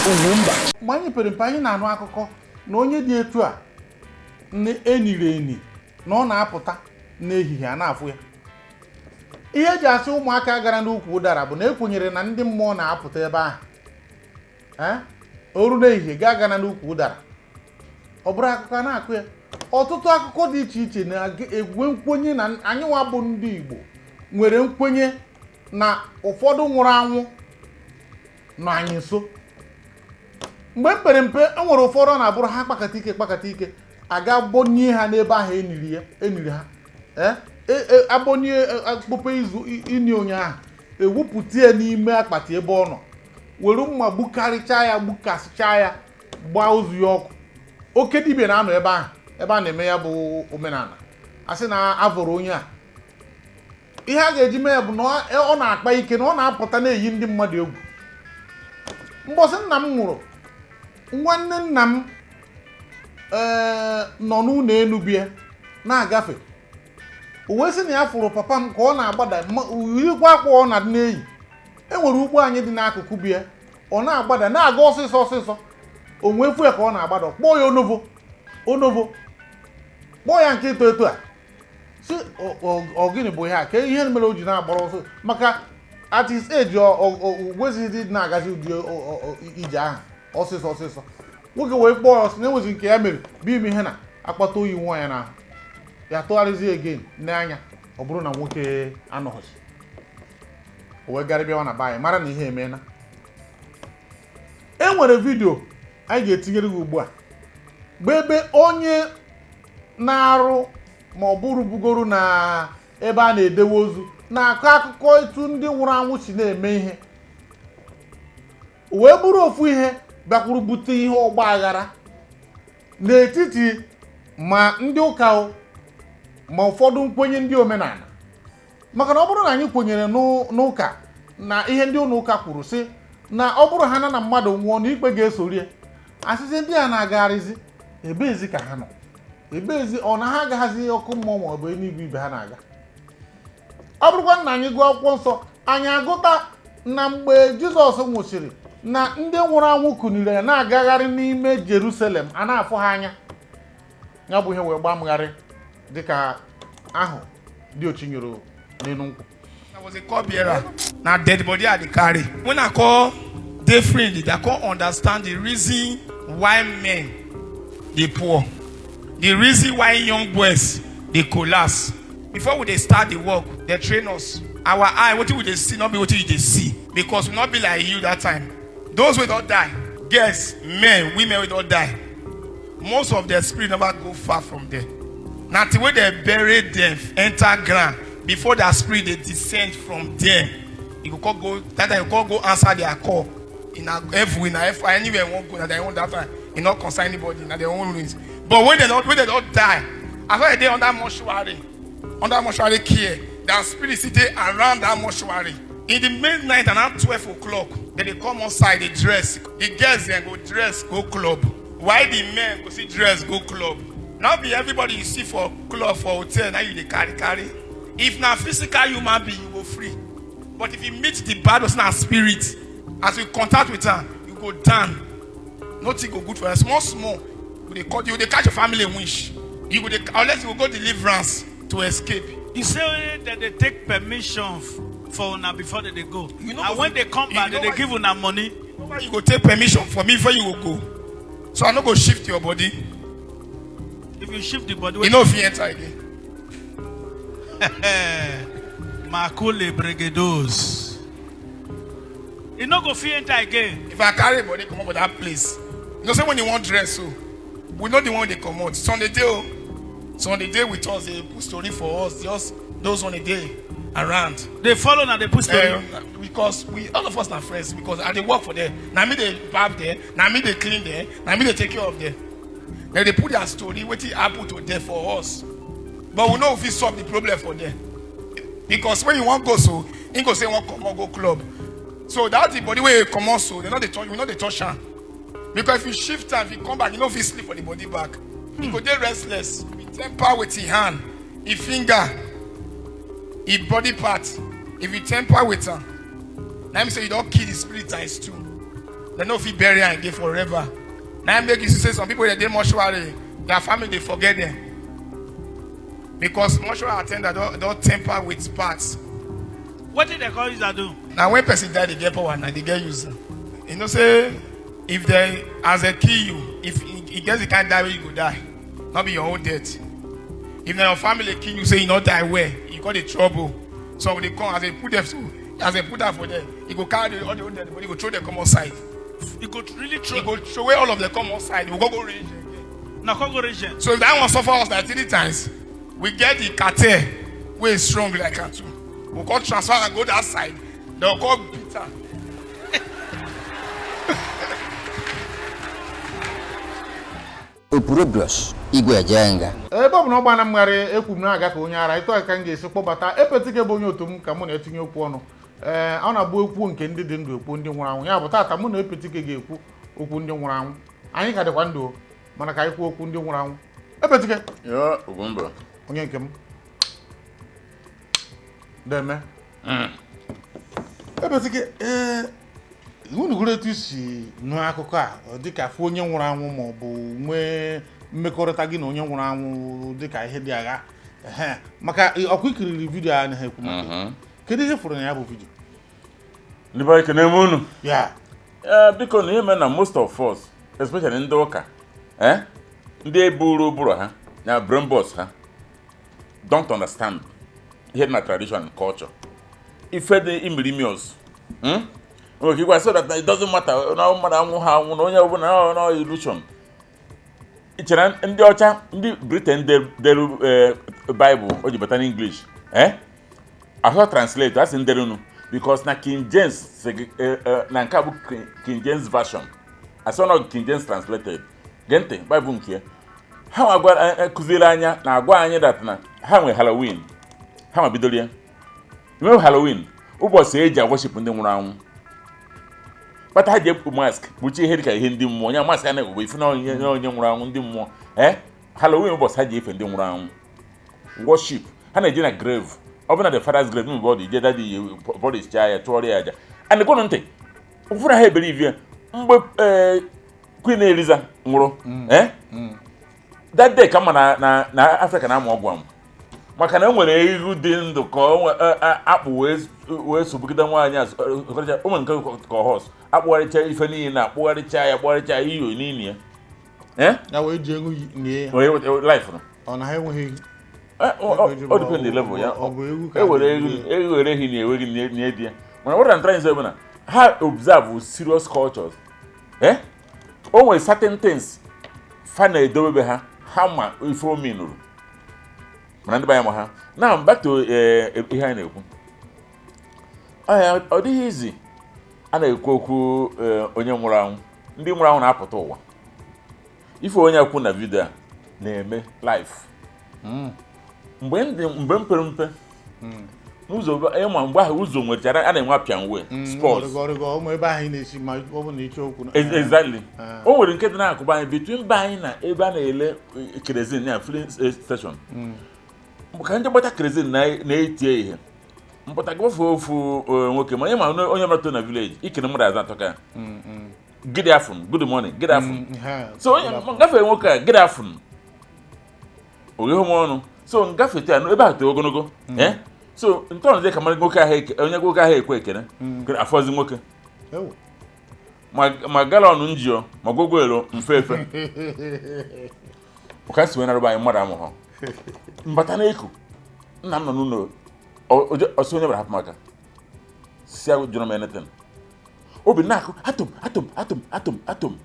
Ugwumba. Manye perempe anyị na-anụ akụkọ na onye dị etu a eniri eni na ọ na-apụta n'ehihie a na-afụ ya. Ihe eji asị ụmụaka gara n'ukwu ụdara bụ na ekwenyere na ndị mmụọ na-apụta ebe ahụ. Oru n'ehihie ga-aga n'ukwu ụdara. Ọ bụrụ akụkọ na-akụ ya. Ọtụtụ akụkọ dị iche iche na-egwe nkwenye na anyị nwa bụ ndị Igbo nwere nkwenye na ụfọdụ nwụrụ anwụ na anyị nso. Mgbe mpere mpe enwere ụfọdụ na-abụrụ ha kpakata ike aga bonye ha n'ebe ahụ eniri ha. Abonye akpụkpọ izu ini onye ahụ ewupụta ya n'ime akpati ebe ọ nọ were mma gbukasịcha ya gbaa ozu ya ọkụ. Oke dibịa na-anọ ebe a na-eme ya bụ omenala. Asị na avụrụ onye a. Ihe a ga-eji mee bụ na ọ na-akpa ike na ọ na-apụta na-eyi ndị mmadụ egwu. Mgbọsị nna m nwụrụ, nwanne nna m nọ n'ụlọ elu bịa na-agafe. O wee sị na ya fụrụ papa m ka ọ na-agbada yikwa akwa ọ na-adị n'eyi. Enwere ugbo anyị dị n'akụkụ bịa, ọ na-agbada na-aga ọsịsọ. O nwee fụ ya ka ọ na-agbada, kpọọ ya onovo kpọọ ya nke eto a. Si ọ gịnị bụ ihe a ka ihe mere o ji na-agbara ọsọ maka at his age ogwezidị na-agazi ụdị ije ahụ ọsịsọ. Nwoke wee kpọọ ya ọsị na enwezi nke ya mere bụ ime ihe na akpata oyi nwa ya n'ahụ ya tụgharịzie again n'anya ọ bụrụ na nwoke anọghịzi. O wee gara bịawa na be anyị mara na ihe emeela. E nwere vidio anyị ga-etinyere gị ugbu a bụ ebe onye na-arụ ma ọ bụrụ bugoro na ebe a na-edewe ozu na-akọ akụkọ etu ndị nwụrụ anwụ si na-eme ihe. O wee bụrụ ofu ihe bịakwuru bute ihe ọgba aghara n'etiti ma ndị ụka ma ụfọdụ nkwenye ndị omenala. Maka na ọ bụrụ na anyị kwenyere n'ụka na ihe ndị ụka kwuru sị na ọ bụrụ ha na mmadụ nwụọ na ikpe ga-esori ya, asịsị ndị a na-agagharịzi ebezi ka ha nọ, ebezi ọ na ha agaghazi ọkụ mmụọ ma ọ bụ eluigwe ibe ha na-aga. Ọ bụrụkwa na anyị gụọ akwụkwọ nsọ anyị agụta na mgbe Jizọs nwụsịrị na ndị nwụrụ anwụ kunire ya na-agagharị n'ime Jerusalem a na-afụ ha anya. Ya bụ ihe wee gbamgharị dịka ahụ dị ochinyere n'elu nkwụ. I was a cupbearer. Now dead body I carry. When I call they friendly, they can't understand the reason why men they poor, the reason why young boys they collapse. Before they start the work, they train us. Our eye, what will they see, not be what they see, because we not be like you that time. Those will not die. Girls, men, women will not die. Most of their spirit never go far from there. Now the way they bury them, enter ground. Before that spirit they descend from them, you can go that time you can go answer their call in a F anywhere won't go that own that time. You not concern anybody in their own ruins. But when they don't die, after they under mortuary care, their spirit sit around that mortuary. In the midnight around 12 o'clock, then they come outside, they dress. The girls then go dress, go club. Why the men go see dress, go club? Now be everybody you see for club, for hotel, now you they carry. If not physical human being, you go free. But if you meet the bad person spirit, as you contact with her, you go down. Nothing go good for her. Small. They catch your family and wish. You go unless you go deliverance to escape. You say that they take permission for una before they go. You know, and when they come back, they give una money. You know why you go take permission for me before you will go. So I no go shift your body. If you shift the body, you know if you enter again. Makule Bregedos. You no go fit enter again. If I carry body come up with that place, you know say when you want dress so we know the one they come out. So on the day with us they put story for us, just those on the day around. They follow and they put story. Because we all of us are friends because I they work for them. Now me they bath there, now me they clean there, now me they take care of them. Then they put their story, what it happened to them for us. But we know if we solve the problem for them. Because when you want to go so, you go say one come on go club. So that's the body where you come on so, they know they touch her. Because if you shift time, if you come back, you know if you sleep for the body back. You go there restless. You temper with your hand, your finger, your body part. If you temper with her, let me say you don't kill the spirit times 2. they no fit bury am again forever. Now make you say some people they dey mortuary, their family they forget them. Because mortuary attendant don't temper with parts. What did they call you that do? Now when person die, they get power and they get used. You know say if they as they kill you, if he gets the kind die where you go die, not be your own death. If your family kill you, say you not die where you got the trouble. So when they come as they put them through, as they put that for them, you go carry all the old dead body, you go throw them come outside. You could really throw. You go throw away all of them come outside. You go range again. Now go region. So if that one suffer us like 3 times, we get the cartel way strong like that too. We go transfer and go that side. They'll call Peter. Opurobios Igwe Ejenga. Ebe ọ bụ na ọ gbana mgharị ekwu m na-aga ka onye ara ịtọ ka m ga-esi kpọbata epetike bụ onye otu m ka mụ na-etinye okwu ọnụ ọ na-abụ okwu nke ndị dị ndụ ekwu ndị nwụrụ anwụ ya bụ tata mụ na epetike ga-ekwu okwu ndị nwụrụ anwụ anyị ka dịkwa ndụ mana ka anyị kwuo okwu ndị nwụrụ anwụ epetike ya Ugwumba onye nke m deme epetike unu gụrụ etu isi nụ akụkọ a dịka afọ onye nwụrụ anwụ ma ọ bụ nwee mmekọrịta gị na onye nwụrụ anwụ dịka ihe dị agha maka ọkwa ikiriri vidiyo a na-ekwu maka kedu ihe fụrụ na ya bụ vidiyo ndị be ekene m unu ya biko na ihe mere na most of us especially ndị ụka ndị eburu ụbụrụ ha na brain boss ha don't understand ihe na tradition and culture ife dị imirimios okay, so that it doesn't matter na mmadụ anwụ ha anwụ na onye ọbụla na illusion ichere ndị ọcha ndị Britain delu Bible o ji bata na English I translate that's in derunu because na King James na nke bụ King James version I saw not King James translated gente Bible nke ha agwa kuzile anya na agwa anyị that na ha nwe Halloween ha ma bidoro ya nwe Halloween ụbọchị eji worship ndị nwụrụ anwụ but ha ji ekpu mask kpuchie ihe dịka ihe ndị mmụọ onye mask a na-egwugwe ife na onye nwụrụ anwụ ndị mmụọ Halloween ụbọchị ha ji efe ndị nwụrụ anwụ worship ha na-eje na grave ọ bụ na the father's grave n'ụbọ ọdụ ije dadi bọdị chaa ya chụọrọ ya aja and gụnụ ntị ụfọdụ ha eberive mgbe Queen Eliza nwụrụ that day ka mma na Africa na-amụ ọgwụ amụ maka na enwere iru dị ndụ ka akpụ wee sobugide nwaanyị ụmụ nke ka hos akpụgharịcha ife niile na akpụgharịcha iyo niile ya wee ji egwu nye life ọ na ha enweghị o depend the level ya ewere ehi na enweghị nye di ya mana what I'm trying to say bụ na ha observe serious cultures o nwere certain things fa na-edobebe ha ma ife omi nụrụ mana ndị banya ma ha now back to ihe anyị na-ekwu ọ dịghị izi a na-ekwu okwu onye nwụrụ anwụ ndị nwụrụ anwụ na-apụta ụwa ife onye ekwu na vidio a na-eme life mgbe m pere mpe n'ụzọ ịma mgbe ahụ ụzọ nwechara a na-enwe apịanwe sports exactly o nwere nke dị na-akụba anyị between be anyị na ebe a na-ele kerosene ya filling station ka ndị gbata kerosene na-etie ihe mpụta gbafe ofu nwoke ma onye ma onye mara na village ikene mmadụ azụ atọ ka good afternoon good morning good afternoon so onye ngafe nwoke a good afternoon oghe m ọnụ so ngafe tia ebe ahụ tee ogologo so ntọrọ dị ka mmadụ nwoke ahụ onye nwoke ahụ ekwe ekene afọzi nwoke ma galọn njio ma gwogwelo mfe efe ụka si wee narụba anyị mmadụ amụhụ mbata na-eku nna m nọ n'ụlọ ọsọ onye bara hapụ maka si jụrụ m anything obi na-akụ atom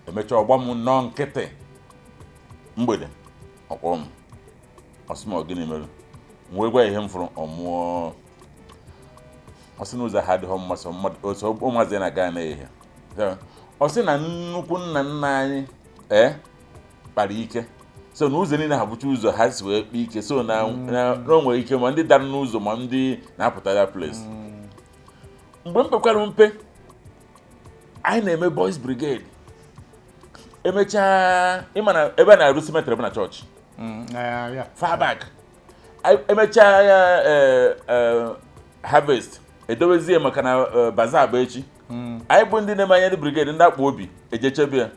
emechaa ọgba m nnọọ nkịtị mgbede ọkpọ m ọsị m gịnị mere wee gwa ihe m fụrụ ọmụọ ọsị na ụzọ ha adịghị mmasị ụmụazị na-aga na ihe ọsị na nnukwu nna anyị kpara ike so na ụzọ niile ha bụcha ụzọ ha si wee kpee ike so na o nwere ike ma ndị dara n'ụzọ ma ndị na-apụta ya place mgbe m pekwara mpe anyị na-eme boys brigade emechaa ịma na ebe a na-arụ cemetery bụ na chọọchị far back emechaa ya harvest edowezie maka na bazaar bụ echi anyị bụ ndị na-eme anya ndị brigade ndị akpa obi ejechebe ya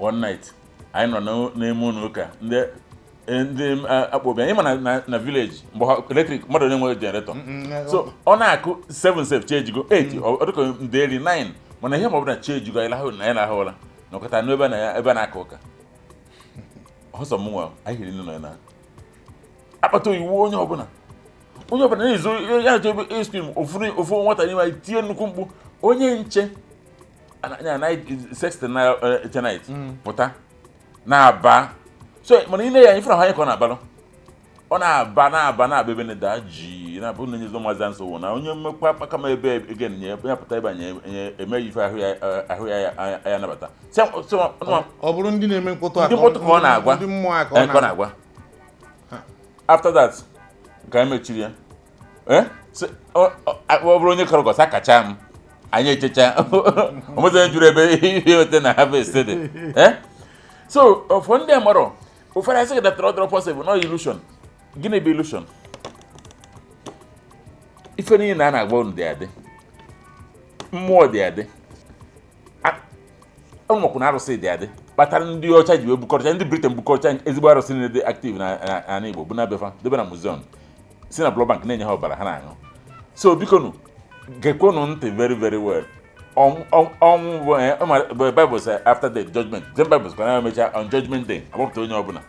one night anyị nọ n'ime ụlọ ụka ndị akpa obi anyị ma na village mgbe eletrik mmadụ na-enweghị generator so ọ na-akụ 7 sef chejigo 8 ọ dịka nderi 9 mana ihe ma ọ bụ na chejigo anyị lahụ na ya na-ahụ ụra na ọkọta n'ebe a na-aka ụka ọsọ m nwa anyị hiri nọ na akpata iwu onye ọbụla na-ezo ya na-eche ebe ice cream ofu nwata n'ime anyị tie nnukwu mkpu onye nche tonight pụta na-aba so mana ile ya ifere anyị ka ọ na-abalụ ọ na-aba ebe na-eda ji na-abụ na nyezo maazị nsogbu na onye mmekwa akpaka ma ebe ege nye ya pụta ebe anyị emeghị ife ahụ ya nabata ọ bụrụ ndị na-eme mkpọtụ ka ọ na-agwa ndị mmụọ ka ọ na-agwa after that ka anyị mechiri ya ọ bụrụ onye kọrọ gọsa kacha m anyị echecha omeze juru ebe ihe weta na harvest dị so for ndị amarọ ụfọdụ asị that drop possible no illusion gịnị bụ illusion ife niile na a na-agba unu dị adị mmụọ dị adị ụmụkwụ na arụsị dị adị kpatara ndị ọcha ji wee bukọrọcha ndị Britain bukọrọcha ezigbo arụsị na-ede active na Igbo bụ na befa debe na museum si na blood bank na-enye ha ọbara ha na-aṅụ so biko nu gekwonu ntị very very well ọnwụ Bible say after the judgment the Bible kwa na-emecha on judgment day agbapụta onye ọbụla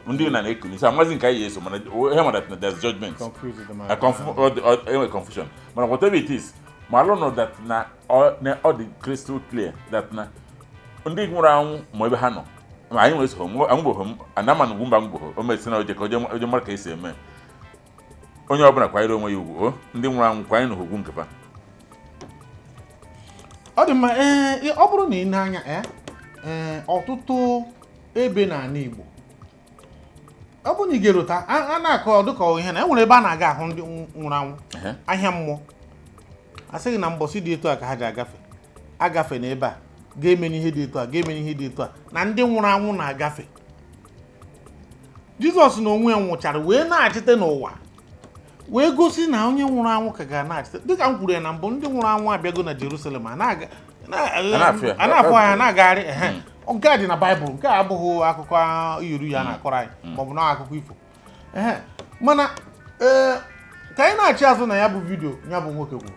ndị na-ekuni so amazi nke anyị eso mana ihe mara na there's judgment enwe confusion mana whatever it is ma alụ nọ that na ọ dị crystal clear that na ndị nwụrụ anwụ ma ebe ha nọ ma anyị nwere so anwụgbogho m anama na ugwumba anwụgbogho o mesi na oje ka oje mara ka esi eme onye ọbụla kwanyere onwe ya ugwu ndị nwụrụ anwụ kwanye na ugwu nkefa ọ dị mma ọ bụrụ na ị na-anya ọtụtụ ebe n'ala Igbo ọ bụ na ị ga-erota a na-akọ dịka ihe na enwere ebe a na-aga ahụ ndị nwụrụ anwụ ahịa mmụọ asịghị na mbọsị dị etu a ka ha ji agafe n'ebe a ga-eme n'ihe dị etu a na ndị nwụrụ anwụ na-agafe Jizọs na onwe ya nwụchara wee na-achịte n'ụwa wee gosi na onye nwụrụ anwụ ka ga na-achịte dịka m kwuru ya na mbụ ndị nwụrụ anwụ abịago na Jerusalem a na-afụ anya na-agagharị nke a dị na Baịbụl nke a abụghị akụkọ iru ya na-akọrọ anyị maọbụ na akụkọ ifo mana ka anyị na-achị azụ na ya bụ vidio ya bụ nwoke kwuru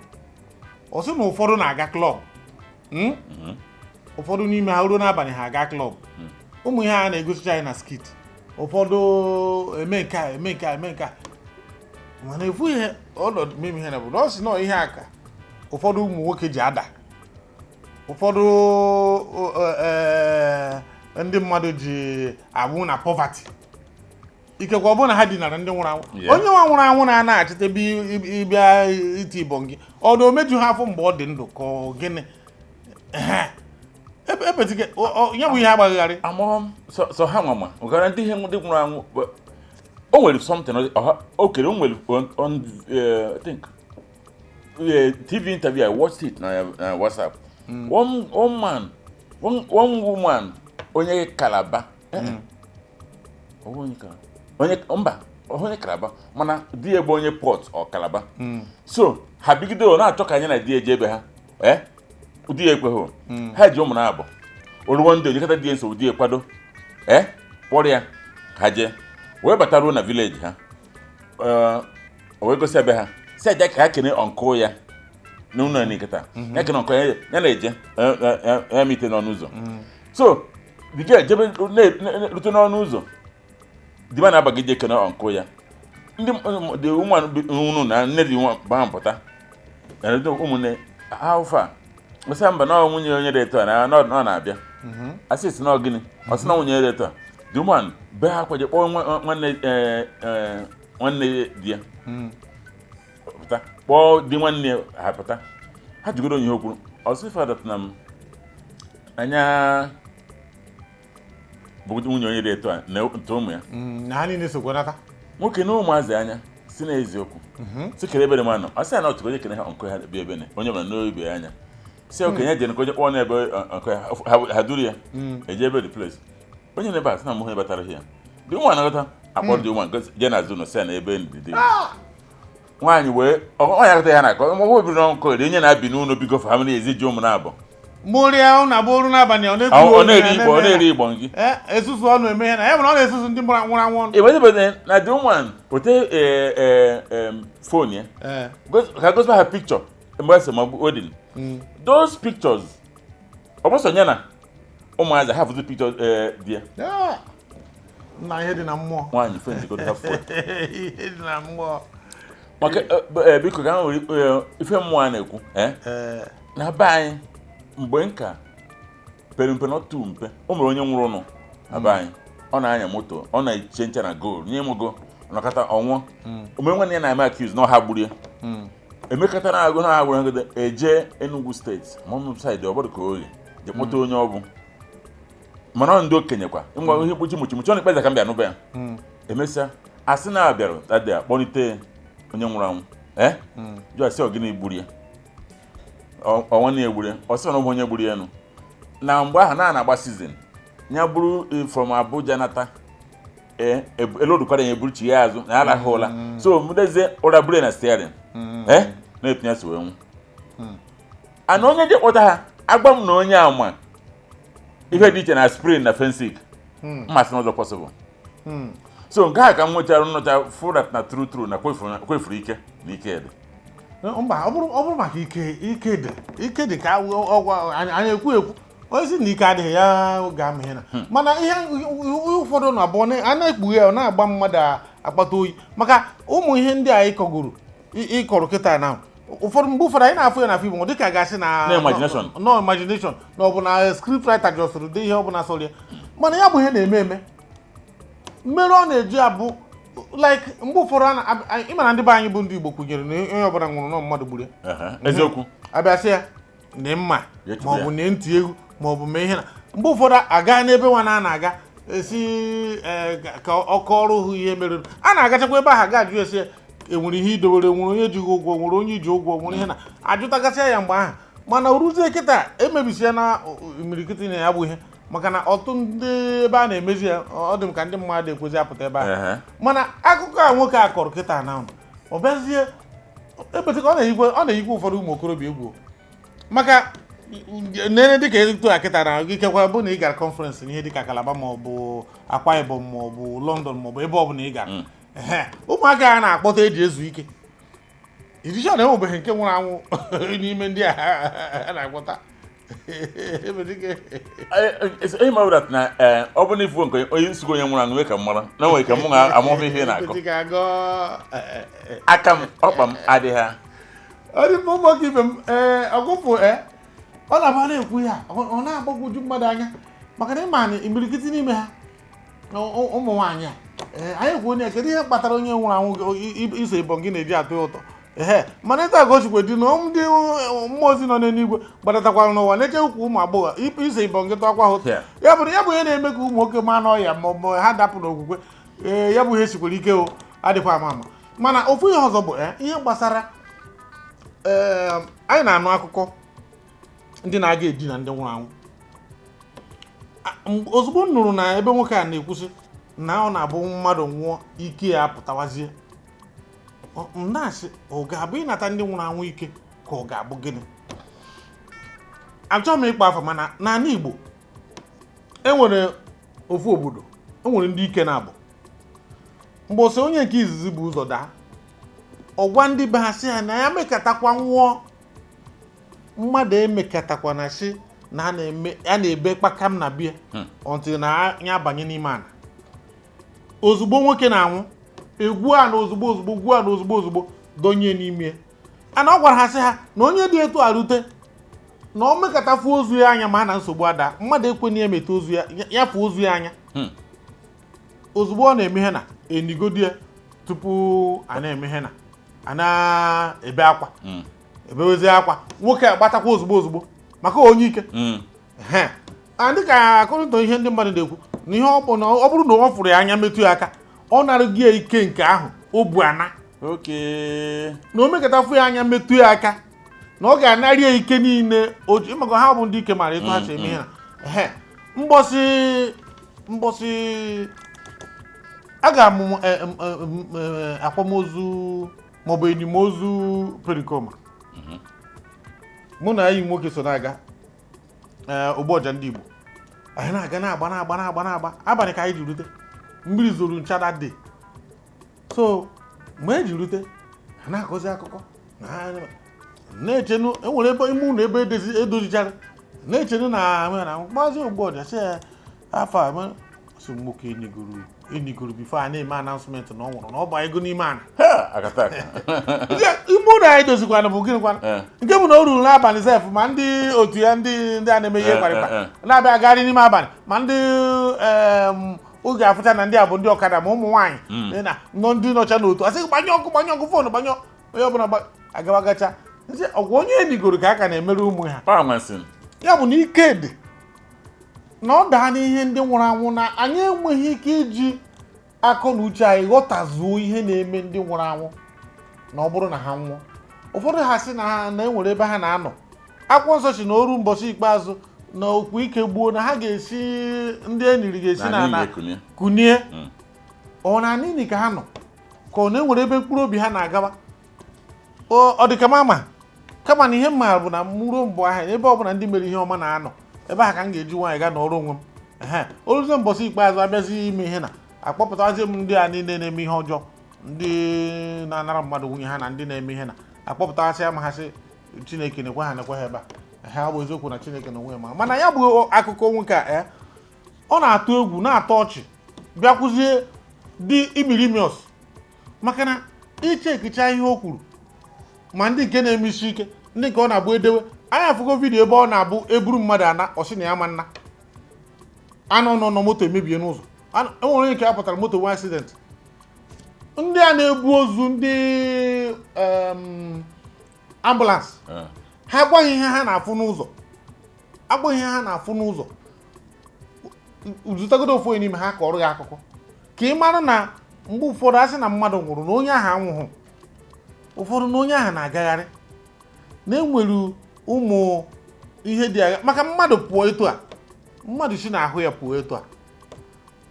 ọ sị na ụfọdụ na-aga klọb ụfọdụ n'ime ha ruo n'abalị ha aga klọb ụmụ ihe a na-egosicha anyị na skit ụfọdụ eme nke a mana efu ihe ọnọdụ meme ihe na bụ na ọ sị na ihe aka ụfọdụ ụmụ nwoke ji ada ụfọdụ ndị mmadụ ji abụ na poverty ikekwe ọ bụrụ na ha dinara ndị nwụrụ anwụ onye nwa nwụrụ anwụ na-achịta ebe ịbịa iti ibọ gị ọ na omeju ha afọ mgbe ọ dị ndụ ka gịnị epetike ya bụ ihe agbagharị so ha nwama ụgara ndị ihe ndị nwụrụ anwụ o nwere something o kere o nwere I think TV interview I watched it na WhatsApp one woman onye Kalaba onye Kalaba mana di ebe onye Port ọ Kalaba so ha bigido na-achọ ka anyị na di eje ebe ha ụdị ekweghị ha ji ụmụ na-abụ oruwo ndị ojikọta di nso ụdị ekwado kpọrọ ya ha jee wee bataruo na village ha o wee gosi ebe ha si aja ka ha kene ọnkụ ya n'ụlọ n'iketa ya kene ọnkụ ya na-eje ya mite n'ọnụ ụzọ so dịka ejebe rute n'ọnụ ụzọ diba na-abagide kene ọnkụ ya ndị ụmụ na nne dị nwa mpụta na ụmụnne alfa ọsị mba na nwunye onye dị eto a ọ na-abịa asịsị na ọgịnị ọsị na nwunye dị eto a the woman be ha kwaje kpọọ nwanne di ya pụta kpọọ di nwanne ha pụta ha jigoro onye okwu ọsị fadat na m anya bụ nwunye onye dị eto a na ụmụ ya na ha niile sokwa nata nwoke na ụmụazị anya si na eziokwu si kere ebe dị mmanụ ọsị ya na ọtụkọ onye kere ha nkụ ha bịa ebe onye ọbụla n'obe anya si okenye jere onye kpọọ n'ebe ha duru ya eje ebe the place onye na-ebe asị na mụ ha batara ya dị nwa anagọta akpọrọ dị nwa je na azụ nọ si ya na ebe ndidi nwaanyị wee ọ ya kata ya na akọ ọ biri n'ọkụ ede onye na-abi n'ụlọ bigo fa hamịrị ezi ji ụmụ na-abụ Moria ọ na-abụ ọrụ n'abalị ọ na-eri igbo ngị esusu ọnụ eme ihe na ya bụ na ọ na-esusu ndị nwụrụ anwụ ebedebede na the woman ote phone ya ka gosi ha picture mgbe ese ma odin those pictures ọbụsọ nye na ụmụazị ha fụzi picture dị ya na ihe dị na mmụọ nwaanyị friends go have fun ihe dị na mmụọ maka biko ka nwere ife mmụọ a na-ekwu na be anyị mgbe nka pere mpe n'otu mpe o mere onye nwụrụ ụnụ na be anyị ọ na-anya moto ọ na-eche nche na gold nye mogo nọkọta ọnwụọ omere nwanne ya na-eme accuse na ọha gburu ya emekọta na-agụ na agwụrụ ngede eje Enugu steeti mọnụ saịdị ọbọdụ ka oge je kpọta onye ọbụ mana ndị okenye kwa ngwa ihe kpuchi muchi ọ na-ekpeza ka m bịa n'ụba ya emesịa asị na abịara tadị akpọlite onye nwụrụ anwụ jụ asị ọgịnị gburu ya ọnwa na-egburu ya ọ sị na onye gburu ya nụ na mgbe ahụ na-agba sizin ya bụrụ from Abuja nata elodukwara ya eburu chi ya azụ na alahụ ụla so mdezie ụra buru na steering na-etinye so wee nwụ ana onye je kpọta ha agba m na onye ama ihe dị iche na aspirin na fensik mmasị n'ụzọ possible so nke a ka m nwechara nnọcha furat na true na kwefuru ike na ike dị mba ọ bụrụ maka ike dị ka ọgwa anyị ekwu ozi na ike adịghị ya ga-ama ihe na mana ihe ụfọdụ na abụọ a na-ekpughe ọ na-agba mmadụ akpata oyi maka ụmụ ihe ndị a ịkọrọ kịta na ụfọdụ mgbe ụfọdụ anyị na-afụ ya na fim dịka gasị na imagination na ọ bụ na script writer jọsịrị dị ihe ọ bụla sọrọ ya mana ya bụ ihe na-eme eme mmeri ọ na-eji abụ like mgbe ụfọdụ ịmana ndị be anyị bụ ndị Igbo kwenyere na onye ọbụla nwụrụ na mmadụ gburu ya eziokwu abịasị ya na mma maọbụ na ntị egwu maọbụ mee ihe na mgbe ụfọdụ aga n'ebe nwa na-aga esi ka ọkọ ọrụ hụ ihe mere a na-agachakwa ebe ahụ ga-ajụ esi enwere ihe idowere nwere onye jighị ụgwọ nwere onye iji ụgwọ nwere ihe na ajụtagasịa ya mgbe ahụ mana oruzie kịta emebisia na imirikịtị na ya bụ ihe maka na ọtụ ndị ebe a na-emezi ya ọ dị m ka ndị mmadụ ekwezi apụta ebe ahụ mana akụkọ a nwoke a kọrọ kịta na ọ bịazie ebeteka ọ na-eyikwa ụfọdụ ụmụ okorobịa egwu maka nene dịka eto a kịta na ikekwa bụ na ị gara kọnferensị n'ihe dịka Kalaba maọbụ Akwa Ibom maọbụ London maọbụ ebe ọbụla ị gara ụmụaka a na-akpọta eji ezu ike edishọn enwebeghị nke nwụrụ anwụ n'ime ndị a na-akpọta onye ma wụrat na ọ bụ na ifu nke onye nsugo onye nwụrụ anwụ ka mara na nwere ka mụ ga-amụfụ ihe na-akọ aka m ọkpa m adịghị ọ dị mma ụmụaka ibe m ọgụfụ ọ na-aba na-ekwu ya ọ na-agbagwoju mmadụ anya maka na ịma na imirikiti n'ime ha ụmụ nwaanyị a anyị ekwu onye kedu ihe kpatara onye nwụrụ anwụ iso ịbọ gị na-eji atụ ụtọ mana ịta gochikwe dị na ndị mmụọ ozi nọ n'eluigwe gbadatakwara n'ụwa na-eche ukwu ụmụ agbọghọ iso ịbọ gị tọkwa ha ụtọ ya bụ ihe na-eme ka ụmụ nwoke ma n'ọya ma ọ bụ ha dapụ n'okwukwe ya bụ ihe sikwara ike adịkwa ama ama mana ofu ihe ọzọ bụ ihe gbasara anyị na-anụ akụkọ ndị na-aga edina ndị nwụrụ anwụ ozugbo m nụrụ na ebe nwoke a na-ekwusị na ọ na-abụ mmadụ nwụọ ike ya apụtawazie na-asị ọ ga-abụ ịnata ndị nwụrụ anwụ ike ka ọ ga-abụ gịnị achọghị m ịkpa afọ mana n'ala Igbo enwere ofu obodo enwere ndị ike na-abụ mgbe ose onye nke izizi bụ ụzọ daa ọgwa ndị be ha sị ha na ya mekọtakwa nwụọ mmadụ emekọtakwa na sị na a na-ebe kpakam na bie ọntị na ya abanye n'ime ana ozugbo nwoke na-anwụ egwu a na ozugbo gwu a na ozugbo donye n'ime ana ọ gwara ha sị ha na onye dị etu arute na ọ mekọtafu ozu ya anya ma na nsogbu ada mmadụ ekwenye emeta ozu ya fụ ozu ya anya ozugbo ọ na-emeghe na enigodie tupu a na-emeghe na a na-ebe akwa ebewezi akwa nwoke agbatakwa ozugbo maka onye ike ndị ka akọrịta ihe ndị mmadụ na-ekwu na ihe ọ bụrụ na ọ fụrụ ya anya metụ ya aka ọ narụghị ya ike nke ahụ o bu ana na o mekọtafu ya anya metụ ya aka na ọ ga-anarị ya ike niile maka ha bụ ndị ike mara etu ha si eme ihe na mgbọsị a ga-amụ akwamozu maọbụ enimozu perikoma mụ na enyi nwoke so na-aga Ogboja ndị Igbo anyị na-aga na-agba abalị ka anyị ji rute mmiri zoro nchada dị so mgbe e ji rute ha na-akọzi akụkọ na-echenu enwere ebe ime ụlọ ebe edozichara na-echenu na maazị Ogboja si afọ si nwoke enigoro bifo a na-eme announcement na ọ nwụrụ na ọ bụ ego n'ime ana ime ụlọ anyị dozikwana bụ gịnị kwana nke bụ na o ruru n'abalị sef ma ndị otu ya ndị a na-eme ihe kparịkpa na-abịa agagharị n'ime abalị ma ndị oge afụcha na ndị a bụ ndị ọkada ma ụmụ nwaanyị na ndị nọcha n'otu asị gbanye ọkụ fonu gbanye onye ọbụla agawagacha ọgwa onye enigoro ka a ka na-emere ụmụ ha ya bụ na ike dị na ọ daa n'ihe ndị nwụrụ anwụ na anyị enweghị ike iji akọ na uche anyị ghọtazuo ihe na-eme ndị nwụrụ anwụ na ọ bụrụ na ha nwụọ ụfọdụ ha sị na enwere ebe ha na-anọ akwụkwọ nsọ si na oru mbọchị ikpeazụ na okwu ike gbuo na ha ga-esi ndị eniri ga-esi na kunie ọ na nini ka ha nọ ka ọ na-enwere ebe mkpụrụ obi ha na-agaba ọ dị kama na ihe mma bụ na mruo mbụ ahụ ebe ọbụla ndị mere ihe ọma na-anọ ebe a ka m ga-eji nwaanyị gaa n'ọrụ onwe m oruzie mbọsị ikpeazụ abịazi ime ihe na akpọpụtazie m ndị a niile na-eme ihe ọjọọ ndị na-anara mmadụ nwunye ha na ndị na-eme ihe na akpọpụtasịa ma ha sị Chineke na-ekwe ha ebe a ha bụ eziokwu na Chineke na onwe mana ya bụ akụkọ nwoke a ọ na-atụ egwu na-atọ ọchị bịakwuzie dị imirimios maka na iche ekicha ihe o kwuru ma ndị nke na-eme isi ike ndị nke ọ na-abụ edewe anyị afụgo vidiyo ebe ọ na-abụ eburu mmadụ ana ọsị na ya ma nna anọ nọ moto emebie n'ụzọ enwere onye nke a pụtara moto nwe accident ndị a na-ebu ozu ndị ambulance ha agwaghị ihe ha na-afụ n'ụzọ zụtagodo ofu onye n'ime ha ka ọrụ ya akụkọ ka ị mara na mgbe ụfọdụ asị na mmadụ nwụrụ na onye ahụ anwụghụ ụfọdụ na onye ahụ na-agagharị na-enwere ụmụ ihe dị agha maka mmadụ pụọ etu a mmadụ si na-ahụ ya pụọ etu a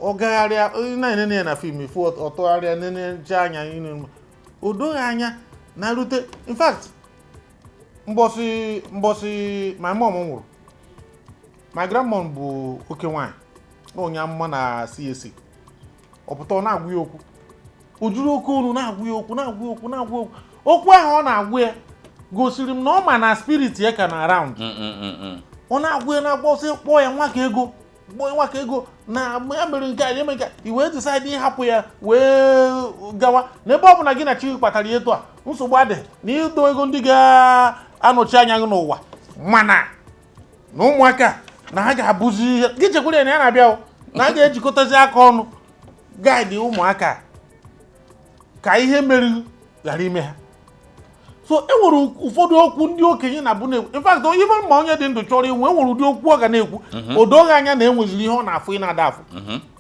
ọ gagharịa na-enene ya na fim ifu ọtụgharịa neneje anya o doghị anya na rute in fact mbọsị my mom nwụrụ my grandmom bụ oke nwaanyị na onye amụma na CAC ọpụta ọ na-agwụ ya okwu o juru oke olu na-agwụ ya okwu okwu ahụ ọ na-agwụ ya gosiri m na ọ ma na spirit ya ka na around ọ na-agwụ ya na-agba ọsọ kpọọ ya nwa ka ego na ya mere nke a eme nke i wee decide ịhapụ ya wee gawa n'ebe ọ bụ na gị na chi kpatara ya etu a nsogbu adịghị na ịdo ego ndị ga-anọchi anya gị n'ụwa mana na ụmụaka na ha ga-abụzi ihe gị chekwara na ya na-abịa na a ga-ejikọtazi aka ọnụ gaịdị ụmụaka ka ihe mere ghara ime ha so enwere ụfọdụ okwu ndị okenye na-abụ na-ekwu in fact even ma onye dị ndụ chọrọ inwe enwere ụdị okwu ọ ga na-ekwu o doghị anya na enweziri ihe ọ na-afụ ị na-ada afụ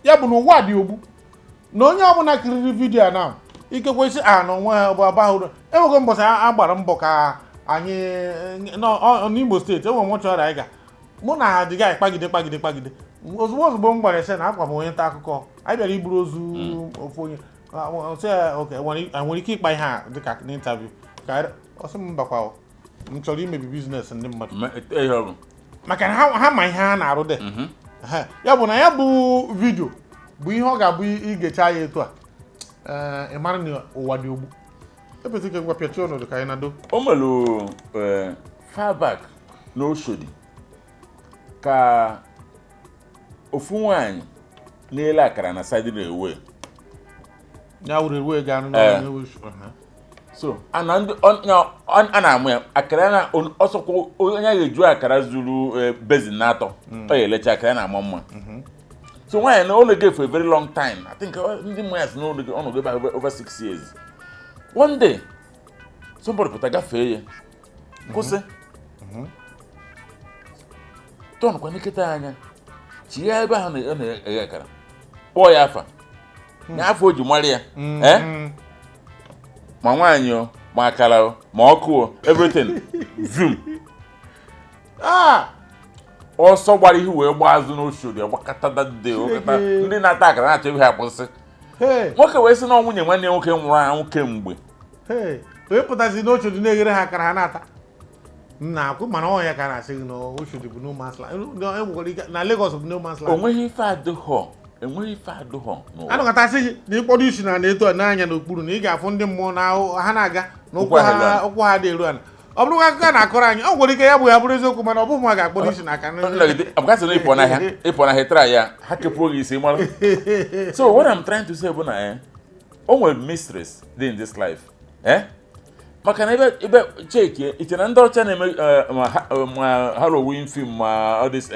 ya bụ na ụwa dị ogbu na onye ọbụla kiriri vidiyo na ikekwe isi na onwe ha bụ abahụrụ enwego mbọsị a gbara mbọ ka anyị n'Imo steeti enwere mọchọrọ anyị ga mụ na ha dịga kpagide ozugbo m gbara ese na akwa m onye nta akụkọ anyị bịara iburu ozu ofu onye nwere ike ịkpa ihe a dịka n'interview ka ọsị m bakwa m chọrọ imebi biznes ndị mmadụ maka na ha ma ihe ha na-arụ dị ya bụ na ya bụ vidio bụ ihe ọ ga-abụ igecha ya etu a ị mara na ụwa dị ogbu epụta ike ngwa pịachie ọnọdụ ka anyị na-ado o mere farbak na Oshodi ka ofu nwaanyị na-ele akara na sadin ewe ya wuru ewe ga-anụ so a na-amụ ya akara na ọsọkwa onye ga-eju akara zuru bezin na-atọ ọ ya elecha akara na-ama mma so nwaanyị na ọ na-ege for a very long time I think ndị mmanya si n'ọnọdụ ebe over 6 years one day somebody pụta gafee ya kwụsị tọn kwa nkịta anya chi ya ebe ahụ na-eghe akara kpọọ ya afa na afọ o ji mara ya ma nwaanyị ma akara ma ọkụ everything zoom ọsọ gbara ihe wee gbaa azụ n'Oshodi ọgbakọta ndị na-ata akara na-achọ ihe akwụsị nwoke wee sị na nwunye nwanne nwoke nwụrụ anwụ kemgbe Hey, we pụtazi n'oche dị na-eghere ha akara ha na-ata. Na-akwụ mana ọ ya ka na-asị gị na oche dị bụ no man's land. Na Lagos bụ no man's land. Onweghị ife adịghọ. Enweghị ife adịghọ. Anọkọtasị gị na ịkpọdo isi na na-eto n'anya n'okpuru na ị ga-afụ ndị mmụọ na ha na-aga na ụkwụ ha dị eru ala. Ọ bụrụ akụkọ na-akọrọ anyị, ọ nwere ike ya bụ ya bụrụ eziokwu mana ọ bụ mma ga-akpọdo isi n'aka. Abụkasị na ịpụ n'ahịa tara ya, ha kepụọ gị isi mara. So what I'm trying to say bụ na o nwere mysteries dị in this life. Maka na ebe cheki iche na ndị ọcha na-eme ma Halloween film ma all this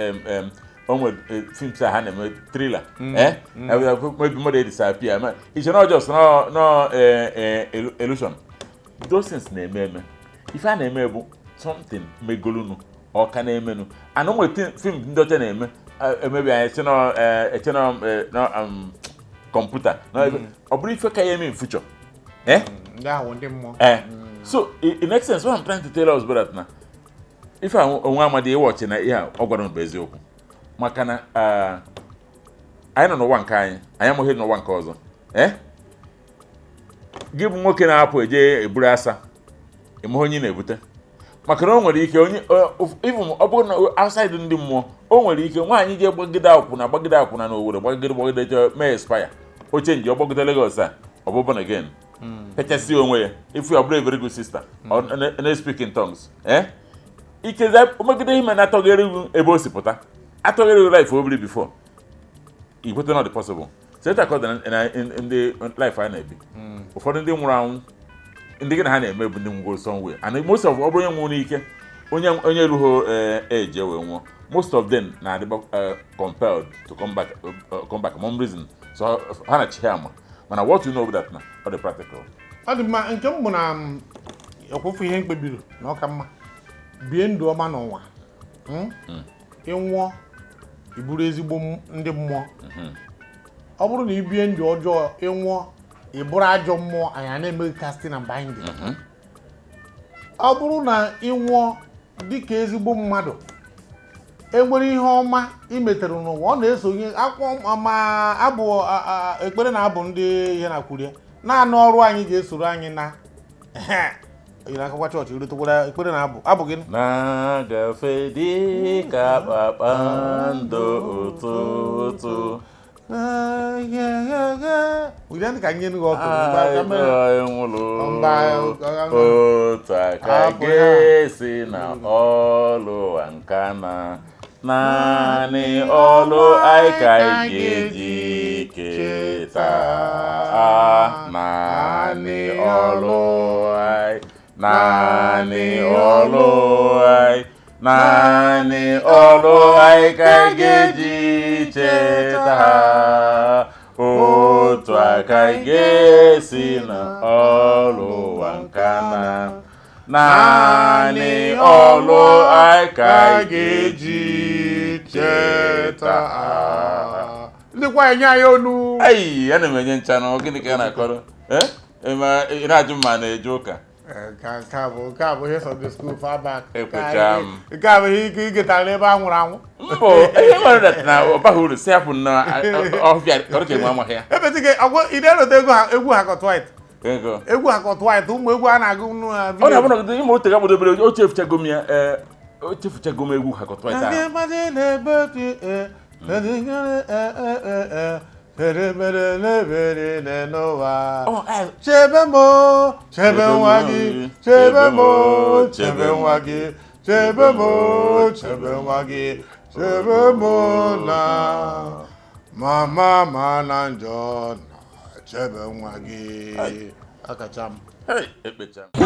onwere films ha na-eme thriller maybe mother disappear iche na just no illusion. Those things na-eme ife a na-eme bụ something megolunu ọ ka na-emenu and onwere film ndị ọcha na-eme emebi anyị eche na kọmputa ọ bụrụ ife ka ya eme in future. So in essence what I'm trying to tell us bụ that na ife onwe amadi ịwọchi na ihe ọ gwara bụ eziokwu maka na anyị nọ n'ụwa nke anyị amụghị n'ụwa nke ọzọ. Gị bụ nwoke na-apụ eje eburu asa ịmụghị onye na-ebute maka na o nwere ike onye ọ bụrụ na outside ndị mmụọ o nwere ike nwaanyị ji gbagide akwụna na Owerri gbagide mee expire oche nji ọ gbagide Lagos a ọ bụ born again pechasị onwe ya if you are a very good sister na speak in tongues ikeza omegide ime na atọghere ebe o si pụta atọghere life obiri before ikwete not possible so it according in the life I na-ebi ụfọdụ ndị nwụrụ anwụ ndị gị na ha na-eme bụ ndị nwụrụ somewhere and most of ọ bụrụ onye nwụrụ n'ike onye ruho eje wee nwụọ most of them na-adịba compelled to come back mom reason so ha na chi ha ama mana what you know that na ọ dị practical. Ọ dị mma nke m bụ na ekwufu ihe mkpebiri na ọka mma bie ndụ ọma n'ụwa ịnwụọ iburu ezigbo ndị mmụọ ọ bụrụ na ibie ndụ ọjọọ ịnwụọ ịbụrụ ajọ mmụọ anyị na-eme casting and binding. Ọ bụrụ na ịnwụọ dịka ezigbo mmadụ enwere ihe ọma imetere n'ụwa ọ na-esonye akwụkwọ ma abụ ekpere na abụ ndị ihe na-akwụrie naanị ọrụ anyị ga-esoro anyị na akụkwa chọọchị iretokwara ekpere na abụ gị na-agafe dị ka kpakpando ụtụtụ ka nye otu aka ga-esi na ọlụ nka na naanị ọlụ anyị ka anyị ga-eji keta naanị ọlụ anyị naanị ọlụ anyị ka anyị ga-eji cheta otu aka anyị ga-esi na ọlụ nka na naanị ọlụ anyị ka anyị ga-eji cheta. Ndịkwa enye anyị onu. Ana m enye ncha na gịnị ka a na-akọrọ ị na-ajụ mma na-eje ụka nke a bụ ihe Sunday school far back. Ekwecha m. Nke a bụ ihe ike igetara ebe a nwụrụ anwụ. Mbụ ihe nwere dat na ọ baghị uru si hapụ na ọhịa kọrọ ka enwe amaghị ya. Ebetike ị na-elote egwu ha kọt white. Egwu ha kọt white ụmụ egwu a na-agụ nnu ha. Ọ na-abụ na ime otu ga gbodobere oche efuchago m ya ochefuchago m egwu ha kọt white ahụ. Chebe mo, chebe nwa gị, chebe mo, chebe nwa gị, chebe mo, chebe nwa gị, chebe mo na mama na njọ na chebe nwa gị. Akacha m. Ekpecha m.